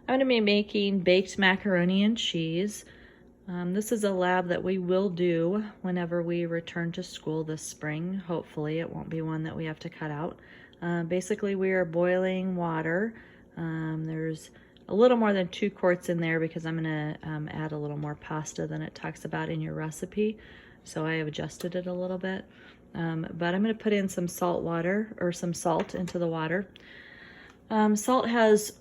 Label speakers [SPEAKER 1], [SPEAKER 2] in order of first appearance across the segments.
[SPEAKER 1] I'm going to be making baked macaroni and cheese. This is a lab that we will do whenever we return to school this spring. Hopefully it won't be one that we have to cut out. Basically we are boiling water. There's a little more than 2 quarts in there because I'm going to add a little more pasta than it talks about in your recipe. So I have adjusted it a little bit. But I'm going to put in some salt water, or some salt into the water. Salt has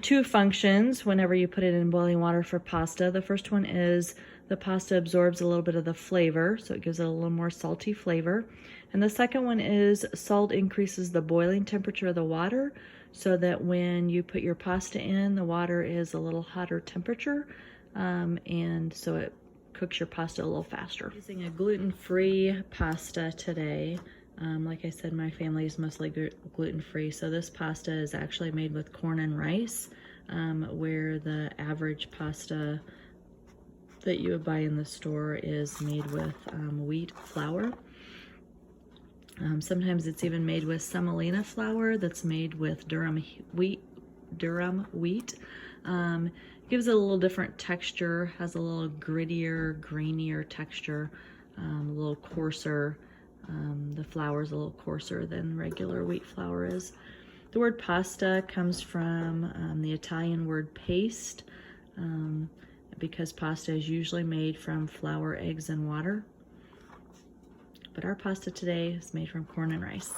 [SPEAKER 1] 2 functions whenever you put it in boiling water for pasta. The first one is the pasta absorbs a little bit of the flavor, so it gives it a little more salty flavor. And the second one is salt increases the boiling temperature of the water so that when you put your pasta in, the water is a little hotter temperature, and so it cooks your pasta a little faster. I'm using a gluten-free pasta today. Like I said, my family is mostly gluten-free, so this pasta is actually made with corn and rice, where the average pasta that you would buy in the store is made with wheat flour. Sometimes it's even made with semolina flour that's made with Durham wheat. Gives it a little different texture, has a little grittier, grainier texture, a little coarser. The flour is a little coarser than regular wheat flour is. The word pasta comes from the Italian word paste, because pasta is usually made from flour, eggs, and water. But our pasta today is made from corn and rice.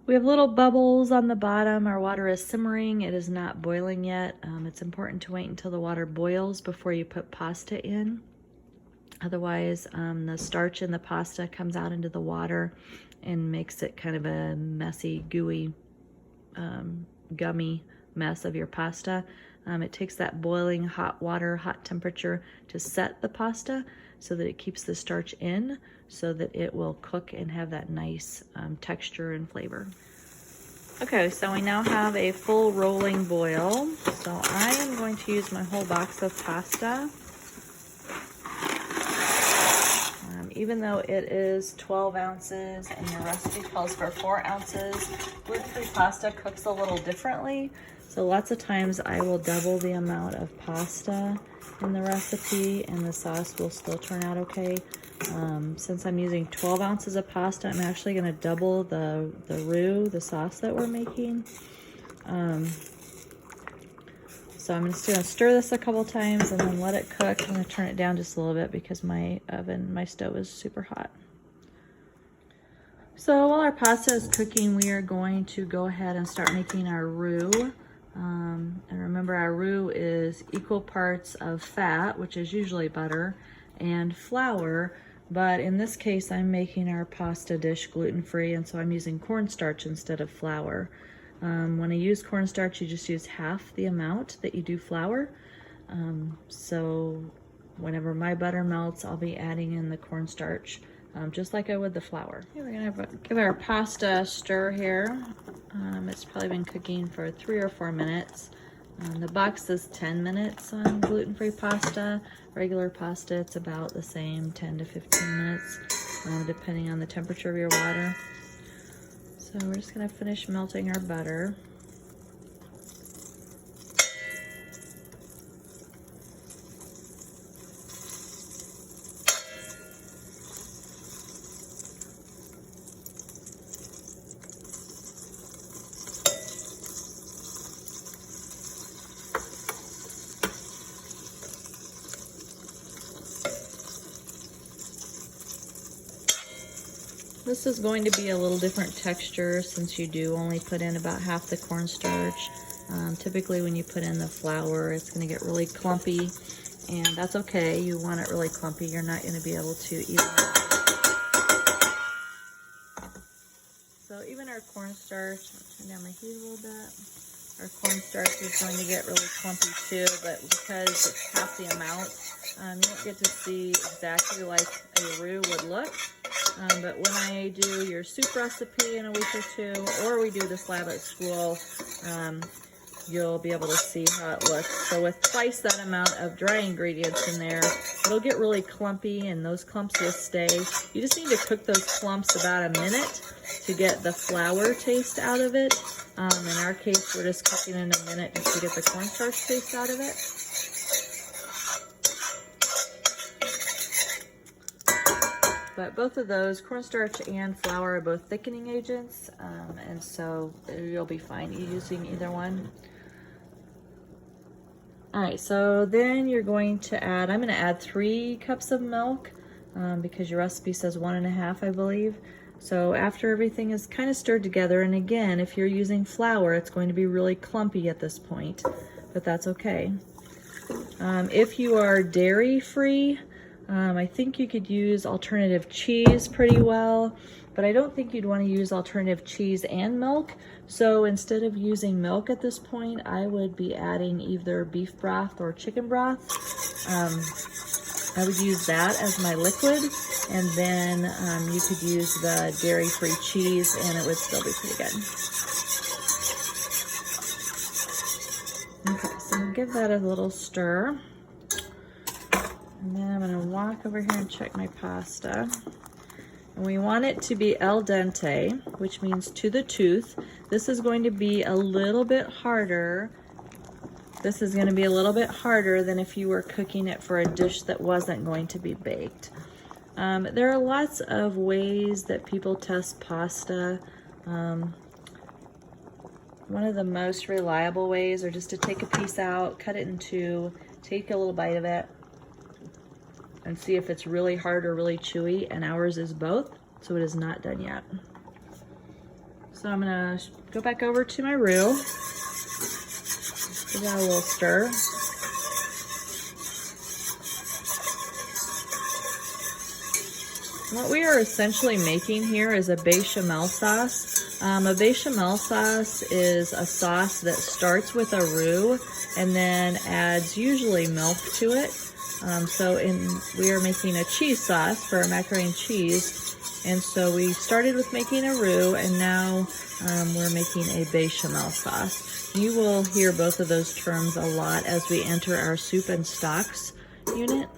[SPEAKER 1] We have little bubbles on the bottom. Our water is simmering. It is not boiling yet. It's important to wait until the water boils before you put pasta in. Otherwise, the starch in the pasta comes out into the water and makes it kind of a messy, gooey, gummy mess of your pasta. It takes that boiling hot water, hot temperature to set the pasta so that it keeps the starch in so that it will cook and have that nice texture and flavor. Okay, so we now have a full rolling boil. So I am going to use my whole box of pasta. Even though it is 12 ounces and your recipe calls for 4 ounces, gluten-free pasta cooks a little differently. So lots of times I will double the amount of pasta in the recipe and the sauce will still turn out okay. Since I'm using 12 ounces of pasta, I'm actually going to double the roux, the sauce that we're making. So I'm just going to stir this a couple times and then let it cook. I'm going to turn it down just a little bit because my stove is super hot. So while our pasta is cooking, we are going to go ahead and start making our roux. And remember, our roux is equal parts of fat, which is usually butter, and flour. But in this case, I'm making our pasta dish gluten-free, and so I'm using cornstarch instead of flour. When I use cornstarch, you just use half the amount that you do flour. So whenever my butter melts, I'll be adding in the cornstarch, just like I would the flour. Okay, we're gonna give our pasta a stir here. It's probably been cooking for 3 or 4 minutes. The box says 10 minutes on gluten-free pasta. Regular pasta, it's about the same, 10 to 15 minutes, depending on the temperature of your water. So we're just gonna finish melting our butter. This is going to be a little different texture since you do only put in about half the cornstarch. Typically when you put in the flour, it's going to get really clumpy, and that's okay. You want it really clumpy. You're not going to be able to eat it. So even our cornstarch, I'll turn down my heat a little bit. Our cornstarch is going to get really clumpy too, but because it's half the amount, you won't get to see exactly like a roux would look. But when I do your soup recipe in a week or 2, or we do this lab at school, you'll be able to see how it looks. So with twice that amount of dry ingredients in there, it'll get really clumpy and those clumps will stay. You just need to cook those clumps about a minute to get the flour taste out of it. In our case, we're just cooking in a minute just to get the cornstarch taste out of it. But both of those, cornstarch and flour, are both thickening agents, and so you'll be fine using either one. All right, so then you're going to add, I'm gonna add 3 cups of milk because your recipe says 1.5, I believe. So after everything is kind of stirred together, and again, if you're using flour, it's going to be really clumpy at this point, but that's okay. If you are dairy-free, I think you could use alternative cheese pretty well, but I don't think you'd want to use alternative cheese and milk. So instead of using milk at this point, I would be adding either beef broth or chicken broth. I would use that as my liquid, and then you could use the dairy-free cheese and it would still be pretty good. Okay, so I'm gonna give that a little stir. And then I'm gonna walk over here and check my pasta. And we want it to be al dente, which means to the tooth. This is going to be a little bit harder. This is gonna be a little bit harder than if you were cooking it for a dish that wasn't going to be baked. There are lots of ways that people test pasta. One of the most reliable ways are just to take a piece out, cut it in two, take a little bite of it, and see if it's really hard or really chewy, and ours is both, so it is not done yet. So I'm gonna go back over to my roux, give that a little stir. What we are essentially making here is a bechamel sauce. A bechamel sauce is a sauce that starts with a roux and then adds usually milk to it. We are making a cheese sauce for our macaroni and cheese, and so we started with making a roux, and now we're making a bechamel sauce. You will hear both of those terms a lot as we enter our soup and stocks unit.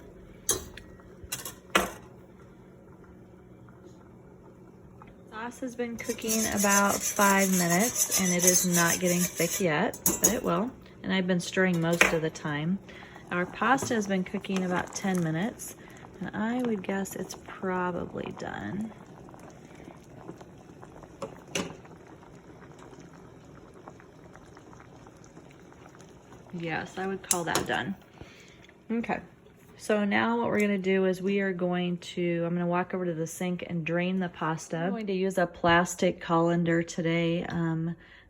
[SPEAKER 1] Sauce has been cooking about 5 minutes, and it is not getting thick yet, but it will, and I've been stirring most of the time. Our pasta has been cooking about 10 minutes, and I would guess it's probably done. Yes, I would call that done. Okay, so now what we're gonna do is I'm gonna walk over to the sink and drain the pasta. I'm going to use a plastic colander today.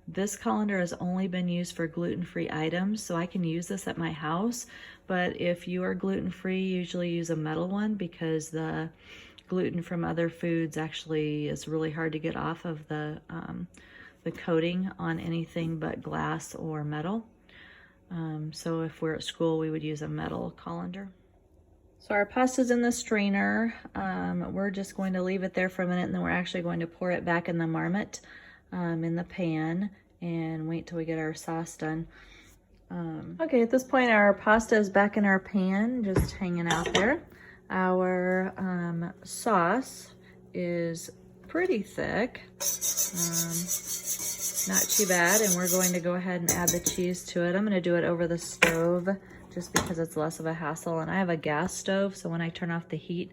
[SPEAKER 1] This colander has only been used for gluten-free items, so I can use this at my house. But if you are gluten-free, usually use a metal one because the gluten from other foods actually is really hard to get off of the coating on anything but glass or metal. So if we're at school, we would use a metal colander. So our pasta's in the strainer. We're just going to leave it there for a minute, and then we're actually going to pour it back in the marmite in the pan and wait till we get our sauce done. Okay, at this point our pasta is back in our pan, just hanging out there. Our sauce is pretty thick, not too bad, and we're going to go ahead and add the cheese to it. I'm going to do it over the stove just because it's less of a hassle, and I have a gas stove, so when I turn off the heat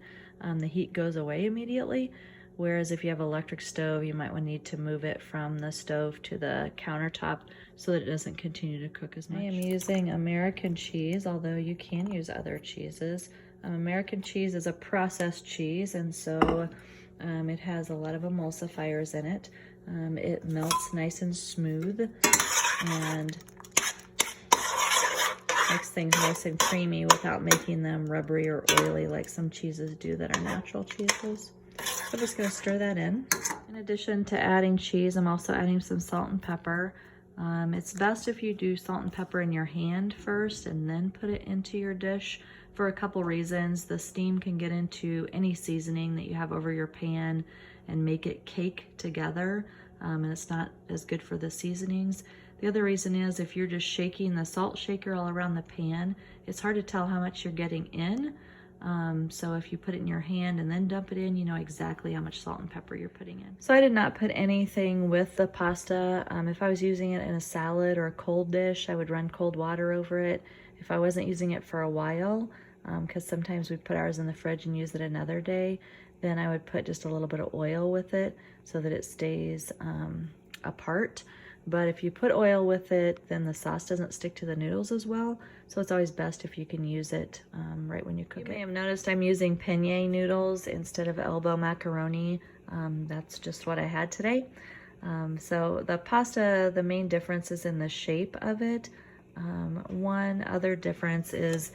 [SPEAKER 1] goes away immediately. Whereas if you have an electric stove, you might need to move it from the stove to the countertop so that it doesn't continue to cook as much. I am using American cheese, although you can use other cheeses. American cheese is a processed cheese, and so it has a lot of emulsifiers in it. It melts nice and smooth and makes things nice and creamy without making them rubbery or oily like some cheeses do that are natural cheeses. So I'm just going to stir that in. In addition to adding cheese, I'm also adding some salt and pepper. It's best if you do salt and pepper in your hand first and then put it into your dish for a couple reasons. The steam can get into any seasoning that you have over your pan and make it cake together, and it's not as good for the seasonings. The other reason is if you're just shaking the salt shaker all around the pan, it's hard to tell how much you're getting in. So if you put it in your hand and then dump it in, you know exactly how much salt and pepper you're putting in. So I did not put anything with the pasta. If I was using it in a salad or a cold dish, I would run cold water over it. If I wasn't using it for a while, because sometimes we put ours in the fridge and use it another day, then I would put just a little bit of oil with it so that it stays apart. But if you put oil with it, then the sauce doesn't stick to the noodles as well. So it's always best if you can use it right when you cook it. You may have noticed I'm using penne noodles instead of elbow macaroni. That's just what I had today. So the pasta, the main difference is in the shape of it. One other difference is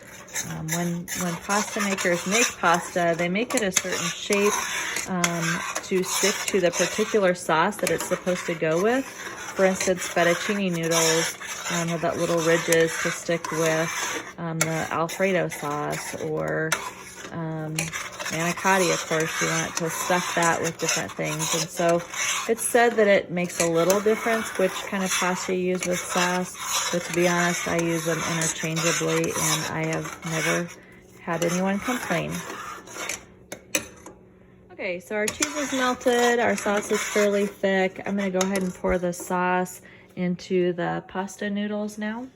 [SPEAKER 1] when pasta makers make pasta, they make it a certain shape to stick to the particular sauce that it's supposed to go with. For instance, fettuccine noodles have that little ridges to stick with the Alfredo sauce, or manicotti, of course, you want to stuff that with different things. And so it's said that it makes a little difference which kind of pasta you use with sauce, but to be honest, I use them interchangeably, and I have never had anyone complain. Okay, so our cheese is melted, our sauce is fairly thick. I'm gonna go ahead and pour the sauce into the pasta noodles now.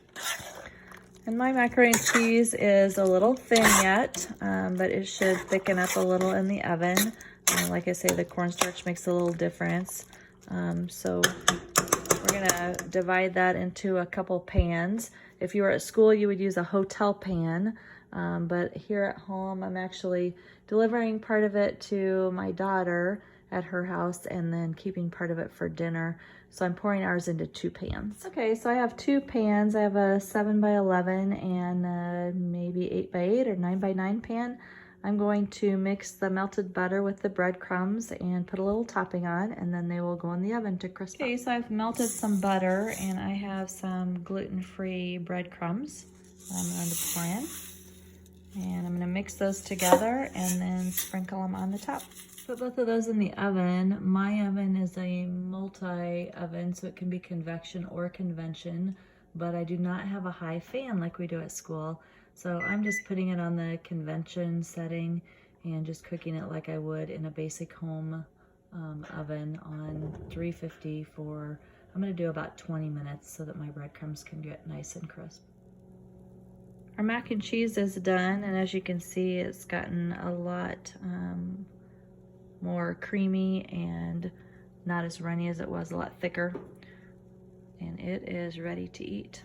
[SPEAKER 1] And my macaroni and cheese is a little thin yet, but it should thicken up a little in the oven. Like I say, the cornstarch makes a little difference. So we're gonna divide that into a couple pans. If you were at school, you would use a hotel pan, but here at home, I'm actually delivering part of it to my daughter at her house and then keeping part of it for dinner. So I'm pouring ours into 2 pans. Okay, so I have 2 pans. I have a 7x11 and maybe 8x8 or 9x9 pan. I'm going to mix the melted butter with the breadcrumbs and put a little topping on, and then they will go in the oven to crisp up. Okay, so I've melted some butter and I have some gluten-free breadcrumbs that I'm going to pour in. And I'm gonna mix those together and then sprinkle them on the top. Put both of those in the oven. My oven is a multi-oven, so it can be convection or convention, but I do not have a high fan like we do at school. So I'm just putting it on the convention setting and just cooking it like I would in a basic home oven on 350 for, I'm gonna do about 20 minutes so that my breadcrumbs can get nice and crisp. Our mac and cheese is done, and as you can see, it's gotten a lot more creamy and not as runny as it was, a lot thicker. And it is ready to eat.